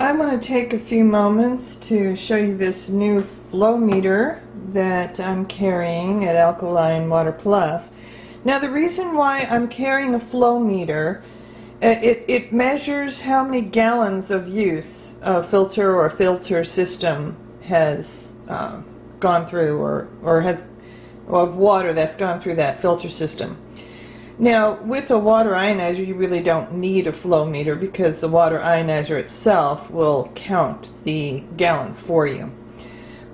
I want to take a few moments to show you this new flow meter that I'm carrying at Alkaline Water Plus. Now the reason why I'm carrying a flow meter, it measures how many gallons of use a filter or a filter system has gone through or has of water that's gone through that filter system. Now, with a water ionizer, you really don't need a flow meter because the water ionizer itself will count the gallons for you.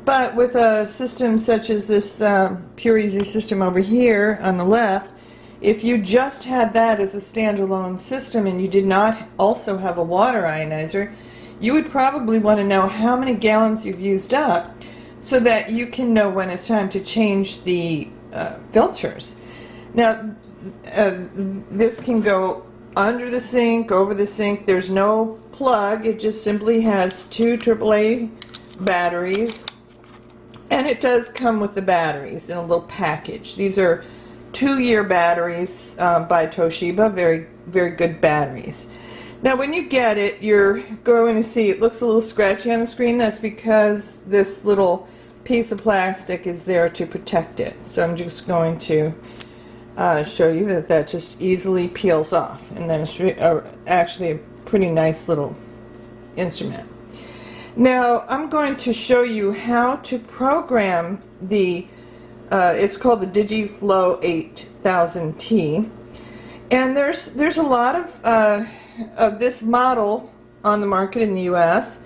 But with a system such as this Pure Easy system over here on the left, if you just had that as a standalone system and you did not also have a water ionizer, you would probably want to know how many gallons you've used up so that you can know when it's time to change the filters. Now, this can go under the sink, over the sink. There's no plug. It just simply has two AAA batteries, and it does come with the batteries in a little package. These are 2-year batteries by Toshiba, very, very good batteries. Now when you get it, you're going to see it looks a little scratchy on the screen. That's because this little piece of plastic is there to protect it. So I'm just going to show you that just easily peels off, and then it's actually a pretty nice little instrument. Now I'm going to show you how to program the it's called the DigiFlow 8000T, and there's a lot of this model on the market in the US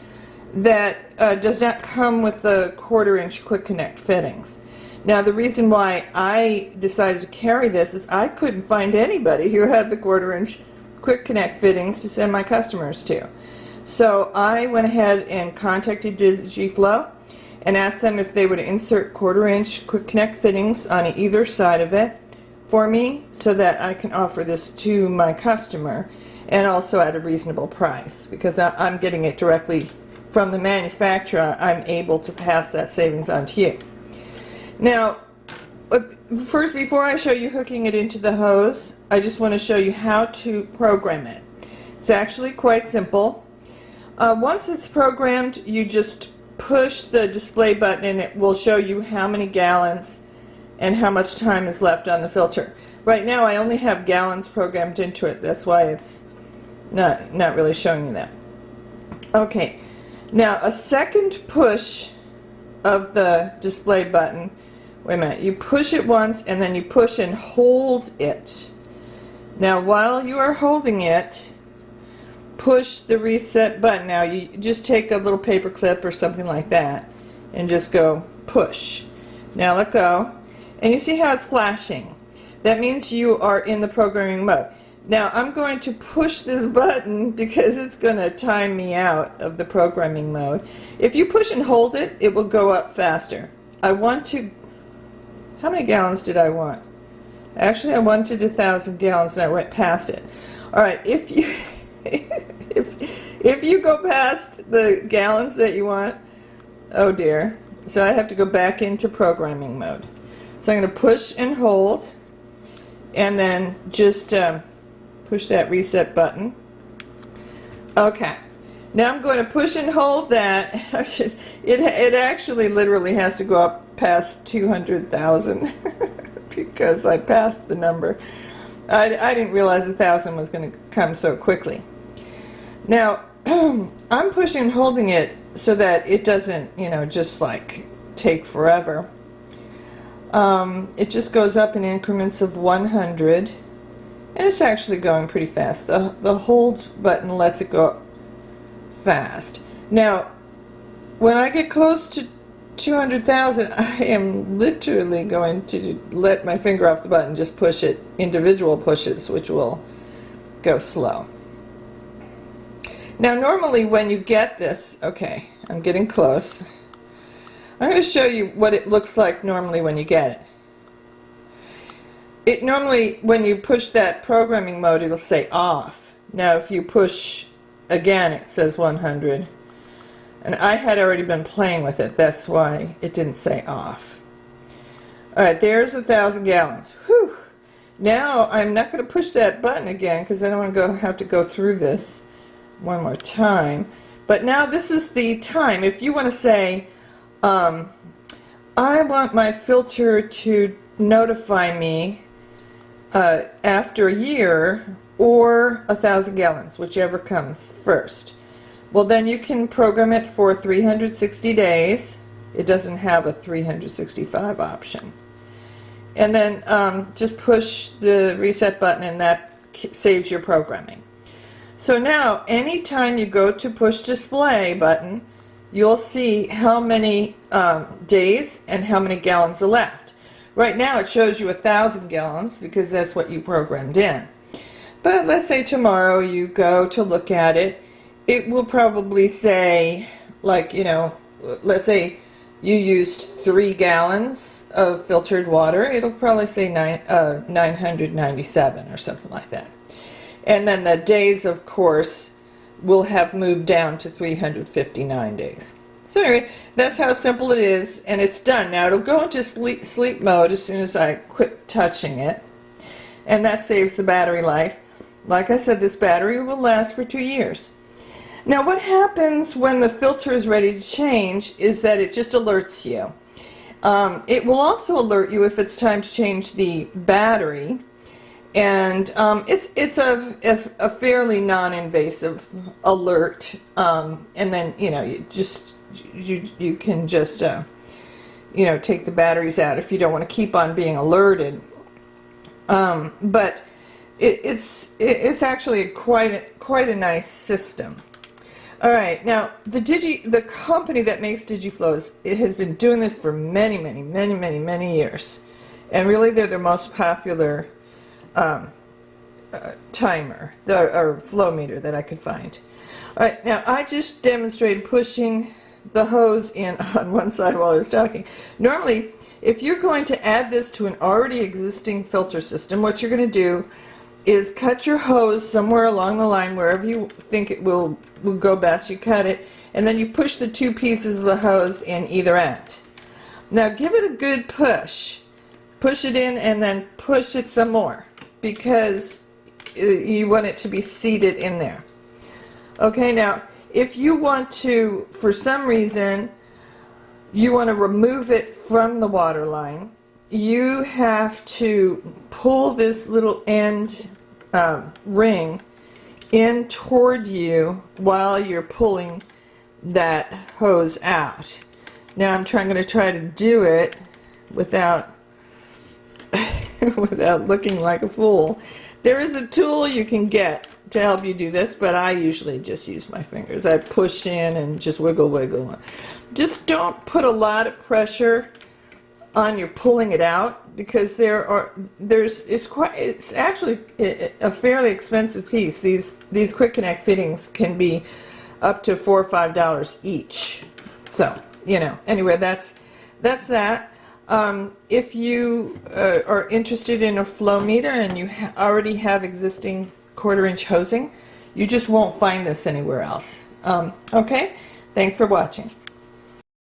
that does not come with the 1/4-inch quick connect fittings. Now the reason why I decided to carry this is I couldn't find anybody who had the 1/4-inch quick connect fittings to send my customers to. So I went ahead and contacted DigiFlow and asked them if they would insert 1/4-inch quick connect fittings on either side of it for me so that I can offer this to my customer, and also at a reasonable price, because I'm getting it directly from the manufacturer. I'm able to pass that savings on to you. Now, first, before I show you hooking it into the hose, I just want to show you how to program it. It's actually quite simple. Once it's programmed, you just push the display button and it will show you how many gallons and how much time is left on the filter. Right now I only have gallons programmed into it. That's why it's not really showing you that. Okay, now a second push of the display button. Wait a minute, you push it once and then you push and hold it. Now while you are holding it, push the reset button. Now you just take a little paper clip or something like that and just go push. Now let go, and you see how it's flashing. That means you are in the programming mode. Now I'm going to push this button because it's going to time me out of the programming mode. If you push and hold it, it will go up faster. I want to, how many gallons did I want? Actually I wanted 1,000 gallons and I went past it. Alright, if you if you go past the gallons that you want, oh dear. So I have to go back into programming mode. So I'm going to push and hold, and then just push that reset button. Okay. Now I'm going to push and hold that. It actually literally has to go up past 200,000 because I passed the number. I didn't realize 1,000 was going to come so quickly. Now I'm pushing and holding it so that it doesn't, just like take forever. It just goes up in increments of 100, and it's actually going pretty fast. The hold button lets it go up fast. Now when I get close to 200,000, I am literally going to let my finger off the button, just push it, individual pushes, which will go slow. Now normally when you get this, okay, I'm getting close. I'm going to show you what it looks like normally when you get it. It normally, when you push that programming mode, it'll say off. Now if you push again, it says 100. And I had already been playing with it, that's why it didn't say off. Alright, there's 1,000 gallons. Whew! Now I'm not going to push that button again because I don't want to have to go through this one more time. But now this is the time. If you want to say, I want my filter to notify me after a year or 1,000 gallons, whichever comes first. Well, then you can program it for 360 days. It doesn't have a 365 option. And then just push the reset button and that saves your programming. So now anytime you go to push display button, you'll see how many days and how many gallons are left. Right now it shows you 1,000 gallons because that's what you programmed in. But let's say tomorrow you go to look at it, it will probably say, like, you know, let's say you used 3 gallons of filtered water, it'll probably say 997 or something like that. And then the days, of course, will have moved down to 359 days. So anyway, that's how simple it is, and it's done. Now it'll go into sleep mode as soon as I quit touching it, and that saves the battery life. Like I said, this battery will last for 2 years. Now what happens when the filter is ready to change is that it just alerts you. It will also alert you if it's time to change the battery, and it's a fairly non-invasive alert, and then you know you can just you know, take the batteries out if you don't want to keep on being alerted. But it's actually quite a nice system. All right, now the company that makes DigiFlow it has been doing this for many years, and really they're the most popular timer or flow meter that I could find. All right, now I just demonstrated pushing the hose in on one side while I was talking. Normally, if you're going to add this to an already existing filter system, what you're going to do is cut your hose somewhere along the line, wherever you think it will go best. You cut it, and then you push the 2 pieces of the hose in either end. Now give it a good push. Push it in and then push it some more, because you want it to be seated in there. Okay, now if you want to, for some reason, you want to remove it from the water line, you have to pull this little end ring in toward you while you're pulling that hose out. Now I'm going to try to do it without without looking like a fool. There is a tool you can get to help you do this, but I usually just use my fingers. I push in and just wiggle. Just don't put a lot of pressure on your pulling it out, because it's actually a fairly expensive piece. These quick connect fittings can be up to $4 or $5 each. So, you know, anyway, that's that. If you are interested in a flow meter and you already have existing 1/4-inch hosing, you just won't find this anywhere else. Okay, thanks for watching.